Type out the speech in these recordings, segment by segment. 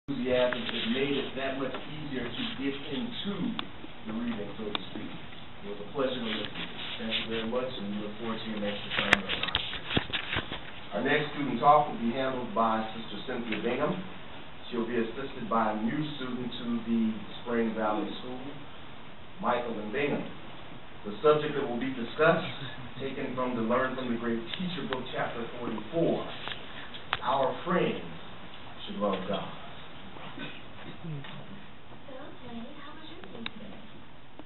enthusiasm, it made it that much easier to get into the reading, so to speak. It was a pleasure to listen to. Thank you very much, and we look forward to your next assignment on our street. Our next student talk will be handled by Sister Cynthia Bingham. She'll be assisted by a new student to the Spring Valley School, Micahlyn Bingham. The subject that will be discussed, taken from the Learn from the Great Teacher book, chapter 44, Our Friends Should Love God. So, Tay, how was your day today?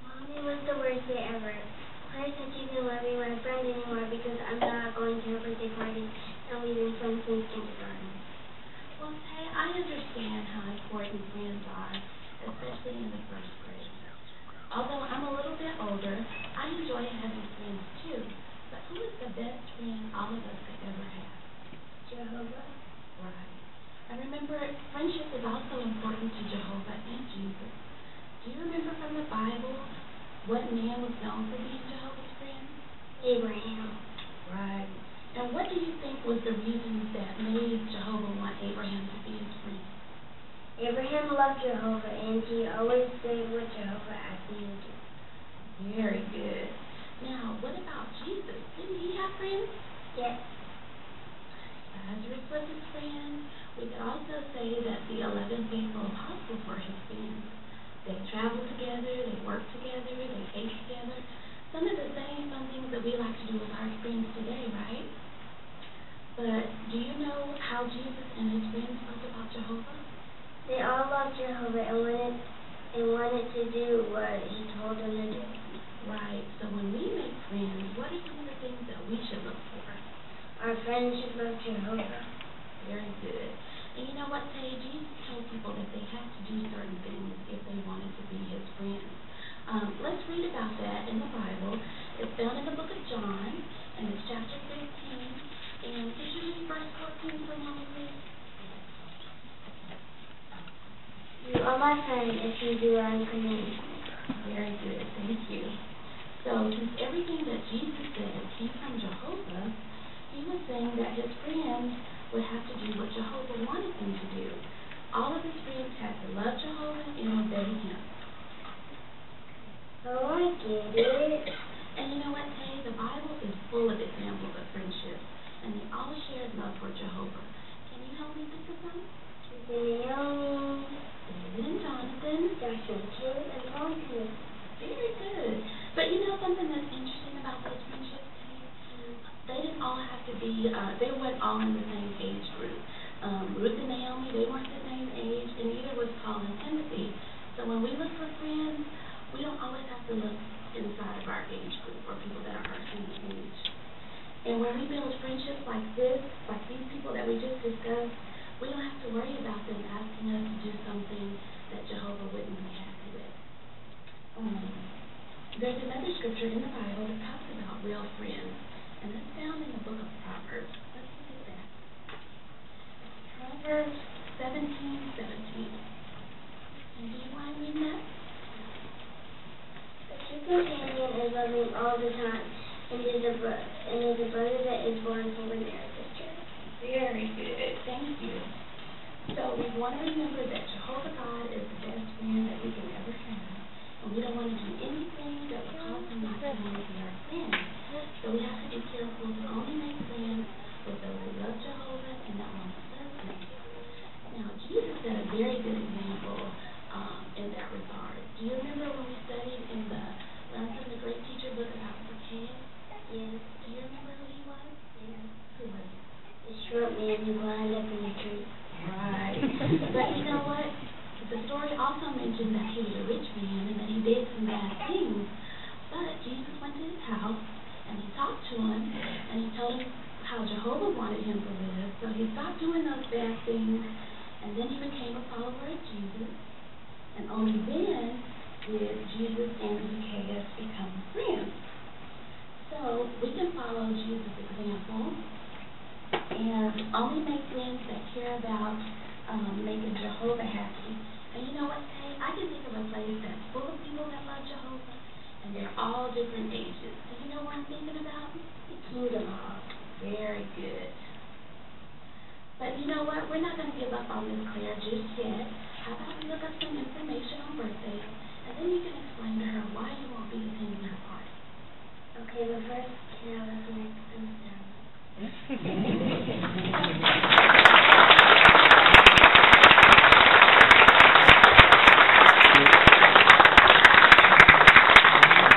Mommy was the worst day ever. Claire said she didn't love me my friend anymore because I'm not going to her birthday party and we've been friends since kindergarten. Well, Tay, I understand how important friends are, especially in the first grade. Although I'm a little bit older, I enjoy having friends too. But who is the best friend all of us could ever have? Jehovah. Right. And remember, friendship is also important to Jehovah and Jesus. Do you remember from the Bible what man was known for being Jehovah's friend? Abraham. Right. And what do you think was the reason that made Jehovah want Abraham to be his friend? Abraham loved Jehovah, and he always did what Jehovah asked him to do. Very good. Now, what about Jesus? Didn't he have friends? Yes. Lazarus was his friend. We could also say that the 11 faithful apostles were his friends. They traveled together, they worked together, they ate together. Some of the same fun things that we like to do with our friends today, right? But do you know how Jesus and his friends felt about Jehovah? They all loved Jehovah and wanted to do what he told them to do. Right. So when we make friends, what are some of the things that we should look for? Our friends should love Jehovah. Very good. And you know what, Tay? Jesus told people that they had to do certain things if they wanted to be his friends. Let's read about that in the Bible. It's found in the book of John, and it's chapter 15. And could you read verse 14 for me, please? You are my friend if you do what I'm commanding. Very good. Thank you. So, since everything that Jesus said came from Jehovah, he was saying that his friends would have to do what Jehovah wanted them to do. All of his friends had to love Jehovah and obey him. Oh, I get it. And you know what, Tay? The Bible is full of examples of friendship, and they all shared love for Jehovah. Can you help me think of them? Naomi, David and Jonathan, Joshua and Caleb, and Paul and Timothy. Very good. But you know something that's interesting about those friendships, Tay? They didn't all have to be, they weren't all in the same age group. Ruth and Naomi, they weren't the same age, and neither was Paul and Timothy. So when we look for friends, we don't always have to look inside of our age group or people that are our same age. And when we build friendships like this, like these people that we just discussed, we don't have to worry about them asking us to do something that Jehovah wouldn't be happy with. There's another scripture in the Bible that talks about real friends, and it's found in the book of Proverbs. Let's look at that. Proverbs 17:17. And do you mind reading that? A true companion is loving all the time, and is a brother that is born from an Arab sister. Very good. Thank you. So we want to remember that Jehovah God is the best friend that we can ever have, and we don't want to do anything that will cause him not to want to be our friend. So we have to be careful to only make friends with those who love Jehovah and that want to serve him. Now, Jesus set a very good example in that regard. Do you remember when we studied in the Learn from the Great Teacher book about Zacchaeus? Yes. Do you remember who he was? Yes. Who was he? The short man who climbed up in the tree. Right. But you know what? The story also mentioned that he was a rich man and that he did some bad things. But Jesus went to his house and he talked to him and he told him how Jehovah wanted him to live. So he stopped doing those bad things and then he became a follower of Jesus. And only then did Jesus and Zacchaeus become friends. So we can follow Jesus' example and only make friends that care about making Jehovah happy. And you know what, Tay? I can think of a place that's full of people that love Jehovah, and they're all different ages. Do you know what I'm thinking about? The Kingdom Hall. Very good. But you know what? We're not going to give up on Miss Claire just yet. how about we look up some information on birthdays, and then you can